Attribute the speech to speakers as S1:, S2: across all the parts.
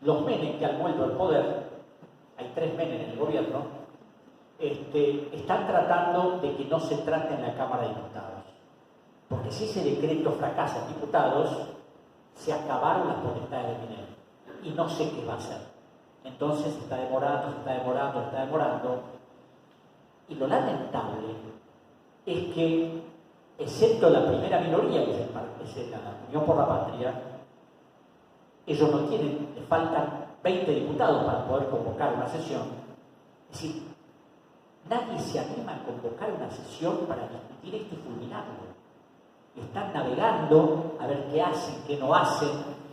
S1: los Menem que han vuelto al poder, hay 3 Menem en el gobierno, están tratando de que no se trate en la Cámara de Diputados. Porque si ese decreto fracasa en diputados, se acabaron las potestades de Menem. Y no sé qué va a hacer. Entonces se está demorando. Y lo lamentable es que, excepto la primera minoría, que es la Unión por la Patria, ellos no tienen, les faltan 20 diputados para poder convocar una sesión. Es decir, nadie se anima a convocar una sesión para discutir esto y fulminarlo. Están navegando a ver qué hacen, qué no hacen,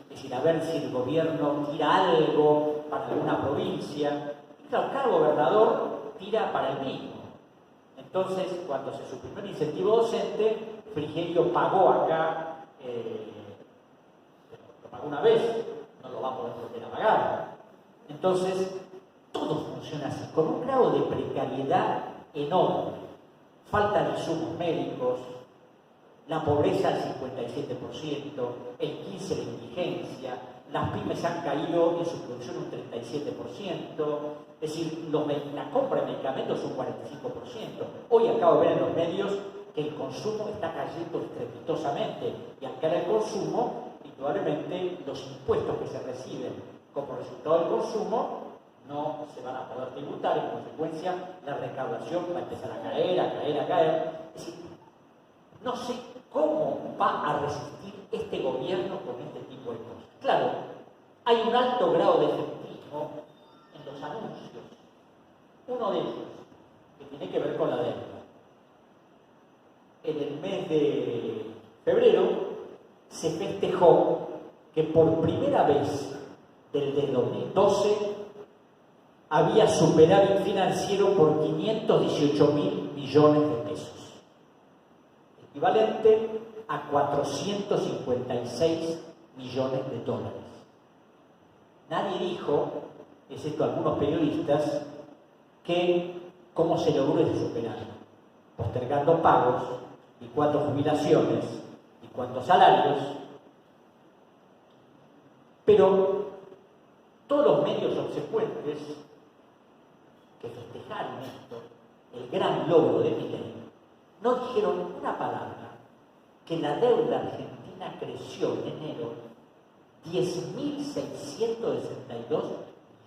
S1: es decir, a ver si el gobierno tira algo para alguna provincia. Y claro, cada gobernador tira para el mismo. Entonces, cuando se suprimió el incentivo docente, Frigerio pagó acá, lo pagó una vez, no lo va a poder volver a pagar. Entonces, todo funciona así, con un grado de precariedad enorme. Faltan insumos médicos, la pobreza al 57%, el 15% de indigencia, las pymes han caído en su producción un 37%, es decir, la compra de medicamentos un 45%. Hoy acabo de ver en los medios que el consumo está cayendo estrepitosamente, y al caer el consumo, indudablemente los impuestos que se reciben como resultado del consumo no se van a poder tributar, en consecuencia la recaudación va a empezar a caer. Es decir, no sé cómo va a resistir este gobierno con este tipo de cosas. Claro, hay un alto grado de efectismo en los anuncios. Uno de ellos, que tiene que ver con la deuda. En el mes de febrero se festejó que por primera vez desde 2012 había superávit financiero por 518.000 millones de pesos, equivalente a 456 millones de dólares. Nadie dijo, excepto algunos periodistas, cómo se logró ese superávit, postergando pagos, y cuántas jubilaciones, y cuántos salarios. Pero todos los medios subsecuentes que festejaron esto, el gran logro de Milei, no dijeron una palabra que la deuda argentina creció en enero 10.662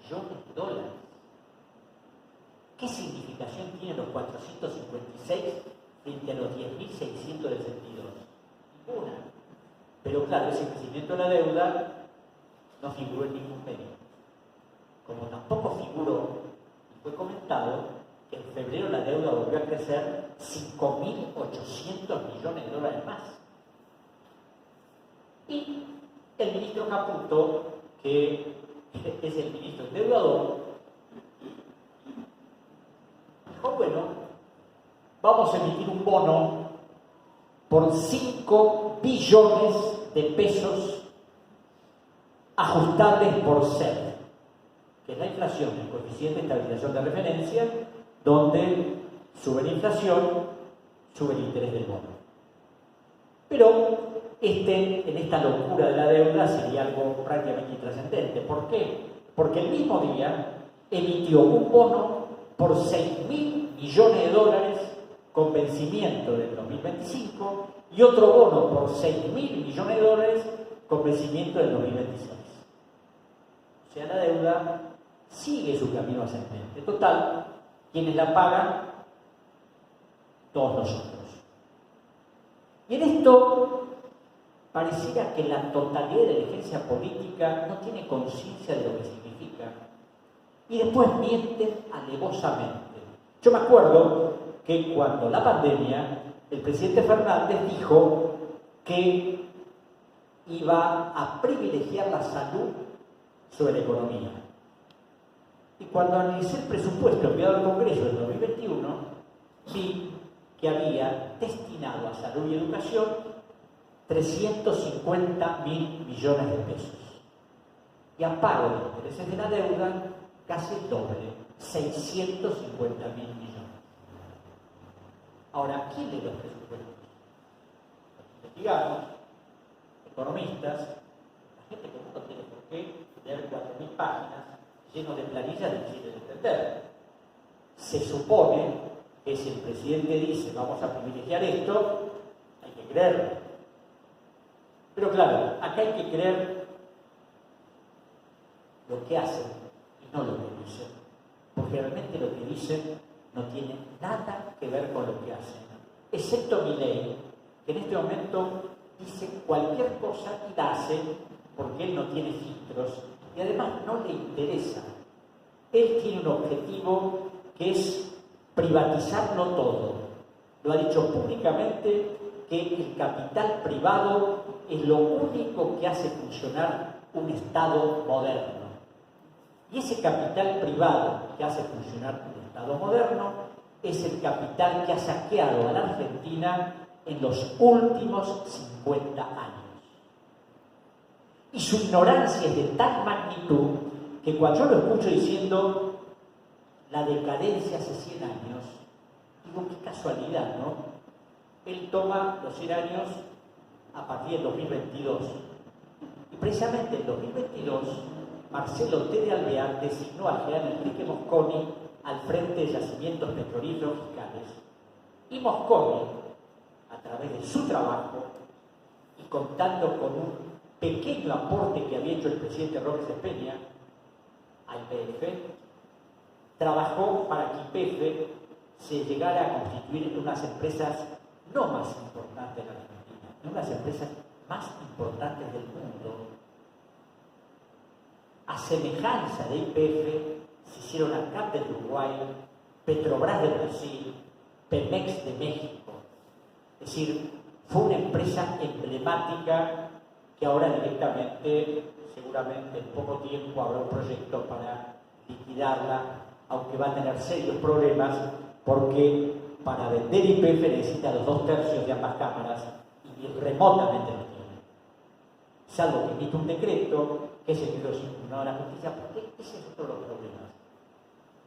S1: millones de dólares. ¿Qué significación tienen los 456 frente a los 10.662? Ninguna. Pero claro, ese crecimiento de la deuda no figuró en ningún medio. Como tampoco figuró, y fue comentado, que en febrero la deuda volvió a crecer 5.800 millones de dólares más. Y el ministro Caputo, que es el ministro endeudador, dijo, bueno, vamos a emitir un bono por 5 billones de pesos ajustables por SER, que es la inflación, el coeficiente de estabilización de referencia, donde sube la inflación, sube el interés del bono. Pero en esta locura de la deuda sería algo prácticamente intrascendente. ¿Por qué? Porque el mismo día emitió un bono por 6.000 millones de dólares con vencimiento del 2025 y otro bono por 6.000 millones de dólares con vencimiento del 2026. O sea, la deuda sigue su camino ascendente. Total, quienes la pagan, todos nosotros. Y en esto pareciera que la totalidad de la dirigencia política no tiene conciencia de lo que significa y después mienten alevosamente. Yo me acuerdo que cuando la pandemia, el presidente Fernández dijo que iba a privilegiar la salud sobre la economía. Y cuando analicé el presupuesto enviado al Congreso del 2021, vi que había destinado a salud y educación 350.000 millones de pesos. Y a pago de intereses de la deuda, casi el doble, 650.000 millones. Ahora, ¿quién lee los presupuestos? Los investigados, economistas, la gente que no tiene por qué leer 4.000 páginas, lleno de planillas difíciles de entender. Se supone que si el presidente dice vamos a privilegiar esto, hay que creerlo. Pero claro, acá hay que creer lo que hacen y no lo que dicen, porque realmente lo que dicen no tiene nada que ver con lo que hacen, excepto Milei, que en este momento dice cualquier cosa y la hace porque él no tiene filtros y además no le interesa. Él tiene un objetivo que es privatizarlo todo. Lo ha dicho públicamente que el capital privado es lo único que hace funcionar un Estado moderno. Y ese capital privado que hace funcionar un Estado moderno es el capital que ha saqueado a la Argentina en los últimos 50 años. Y su ignorancia es de tal magnitud que cuando yo lo escucho diciendo la decadencia hace 100 años, digo, qué casualidad, ¿no? Él toma los 100 años a partir del 2022. Y precisamente en 2022, Marcelo T. de Alvear designó al general Enrique Mosconi al frente de yacimientos petrolíferos fiscales. Y Mosconi, a través de su trabajo y contando con un pequeño aporte que había hecho el presidente Roque Peña a YPF, trabajó para que YPF se llegara a constituir en unas empresas no más importantes de la Argentina, en unas empresas más importantes del mundo. A semejanza de YPF, se hicieron ANCAP de Uruguay, Petrobras de Brasil, Pemex de México. Es decir, fue una empresa emblemática que ahora directamente, seguramente en poco tiempo, habrá un proyecto para liquidarla, aunque va a tener serios problemas, porque para vender YPF necesita los 2/3 de ambas cámaras y remotamente lo tiene. Salvo que emite un decreto, que es el que los impugnado a la justicia, porque ese es otro de los problemas.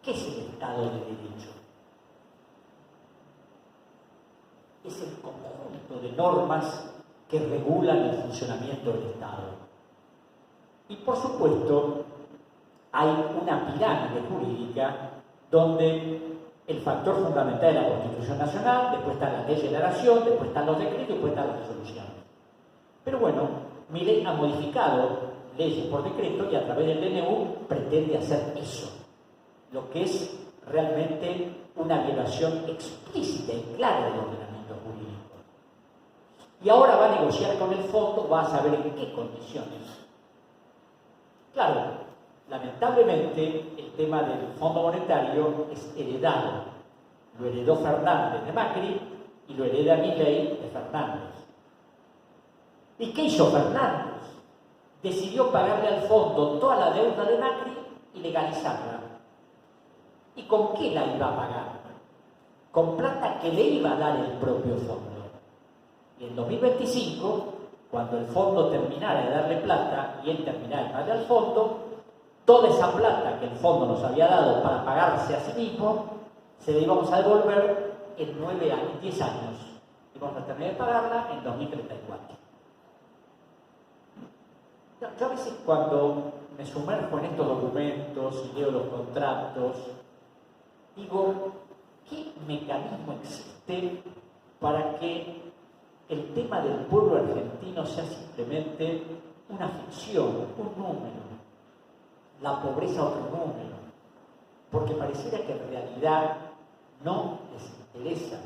S1: ¿Qué es el Estado de Derecho? Es el conjunto de normas que regulan el funcionamiento del Estado. Y por supuesto, hay una pirámide jurídica donde el factor fundamental es la Constitución Nacional, después está la ley de la nación, después están los decretos y después están las resoluciones. Pero bueno, Milei ha modificado leyes por decreto y a través del DNU pretende hacer eso, lo que es realmente una violación explícita y clara del ordenamiento jurídico. Y ahora va a negociar con el fondo, va a saber en qué condiciones. Claro, lamentablemente el tema del Fondo Monetario es heredado. Lo heredó Fernández de Macri y lo hereda Milei de Fernández. ¿Y qué hizo Fernández? Decidió pagarle al fondo toda la deuda de Macri y legalizarla. ¿Y con qué la iba a pagar? Con plata que le iba a dar el propio fondo. Y en 2025, cuando el fondo terminara de darle plata y él terminara de pagarle al fondo, toda esa plata que el fondo nos había dado para pagarse a sí mismo, se la íbamos a devolver en 9 años, 10 años. Y vamos a terminar de pagarla en 2034. Yo a veces cuando me sumerjo en estos documentos y leo los contratos, digo, ¿qué mecanismo existe para que el tema del pueblo argentino sea simplemente una ficción, un número? La pobreza otro número. Porque pareciera que en realidad no les interesa.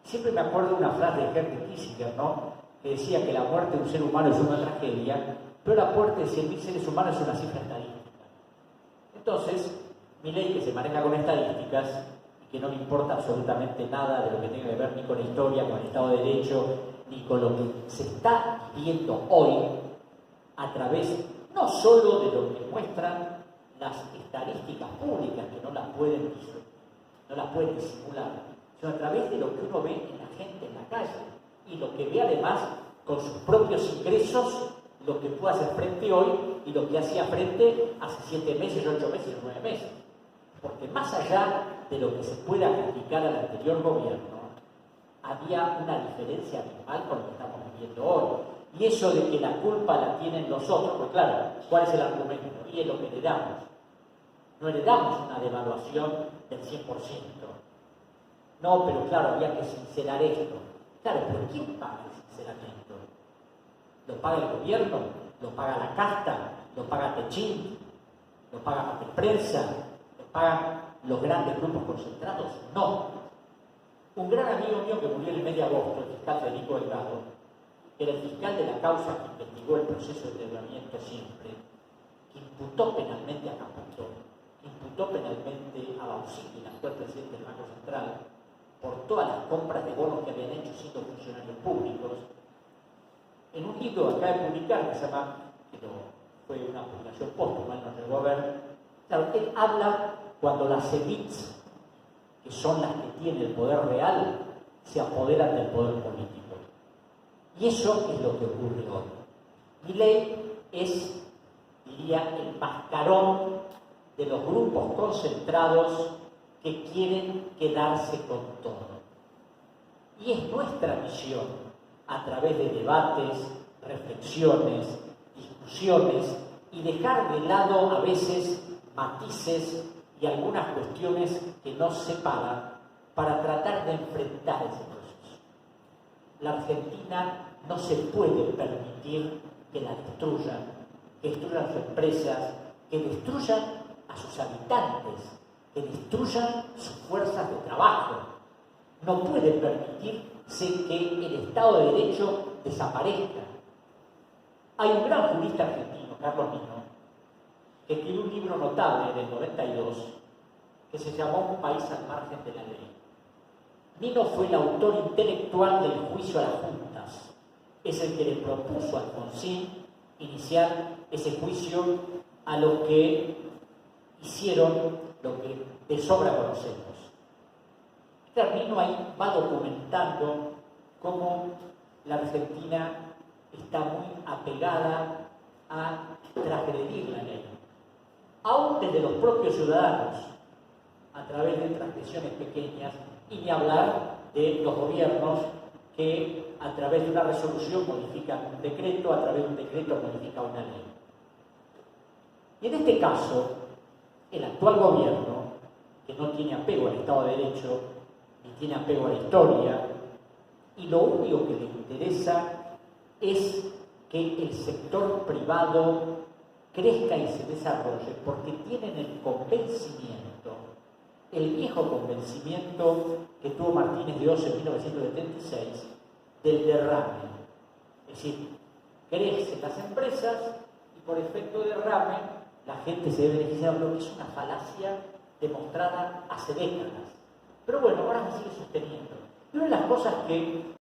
S1: Siempre me acuerdo de una frase de Henry Kissinger, ¿no? Que decía que la muerte de un ser humano es una tragedia, pero la muerte de 100.000 seres humanos es una cifra estadística. Entonces, Milei, que se maneja con estadísticas y que no le importa absolutamente nada de lo que tenga que ver ni con la historia, con el Estado de Derecho, ni con lo que se está viendo hoy a través no solo de lo que muestran las estadísticas públicas, que no las pueden disimular, sino a través de lo que uno ve en la gente en la calle y lo que ve además con sus propios ingresos, lo que puede hacer frente hoy y lo que hacía frente hace 7 meses, 8 meses, 9 meses. Porque más allá de lo que se pueda criticar al anterior gobierno, había una diferencia abismal con lo que estamos viviendo hoy. Y eso de que la culpa la tienen los otros, pues claro, ¿cuál es el argumento? Y es lo que heredamos. No heredamos una devaluación del 100%. No, pero claro, había que sincerar esto. Claro, pero ¿quién paga el sinceramiento? ¿Lo paga el gobierno? ¿Lo paga la casta? ¿Lo paga Techín? ¿Lo paga Papel Prensa? ¿Lo pagan los grandes grupos concentrados? No. Un gran amigo mío que murió en el mes de agosto, el fiscal Federico Delgado, era el fiscal de la causa que investigó el proceso de endeudamiento siempre, que imputó penalmente a Caputo, imputó penalmente a Bausini, el actual presidente del Banco Central, por todas las compras de bonos que habían hecho siendo funcionarios públicos. En un libro que acaba de publicar, que se llama, fue una publicación póstuma, no llegó a ver, claro, él habla cuando las élites, que son las que tienen el poder real, se apoderan del poder político. Y eso es lo que ocurre hoy. Milei es, diría, el mascarón de los grupos concentrados que quieren quedarse con todo. Y es nuestra misión, a través de debates, reflexiones, discusiones, y dejar de lado a veces matices y algunas cuestiones que nos separan para tratar de enfrentar ese proceso. La Argentina no se puede permitir que la destruyan, que destruyan sus empresas, que destruyan a sus habitantes, que destruyan sus fuerzas de trabajo. No puede permitirse que el Estado de Derecho desaparezca. Hay un gran jurista argentino, Carlos Nino, que escribió un libro notable del 92 que se llamó Un país al margen de la ley. Nino fue el autor intelectual del juicio a las juntas. Es el que le propuso a Alfonsín iniciar ese juicio a los que hicieron lo que de sobra conocemos. Nino ahí va documentando cómo la Argentina está muy apegada a transgredir la ley, aún desde los propios ciudadanos, a través de transgresiones pequeñas, y ni hablar de los gobiernos que a través de una resolución modifican un decreto, a través de un decreto modifican una ley. Y en este caso, el actual gobierno, que no tiene apego al Estado de Derecho, ni tiene apego a la historia, y lo único que le interesa es que el sector privado crezca y se desarrolle, porque tienen el convencimiento, el viejo convencimiento que tuvo Martínez de Oz en 1976, del derrame. Es decir, crecen las empresas y por efecto de derrame la gente se debe beneficiar, lo que es una falacia demostrada hace décadas. Pero bueno, ahora se sigue sosteniendo. Y una de las cosas que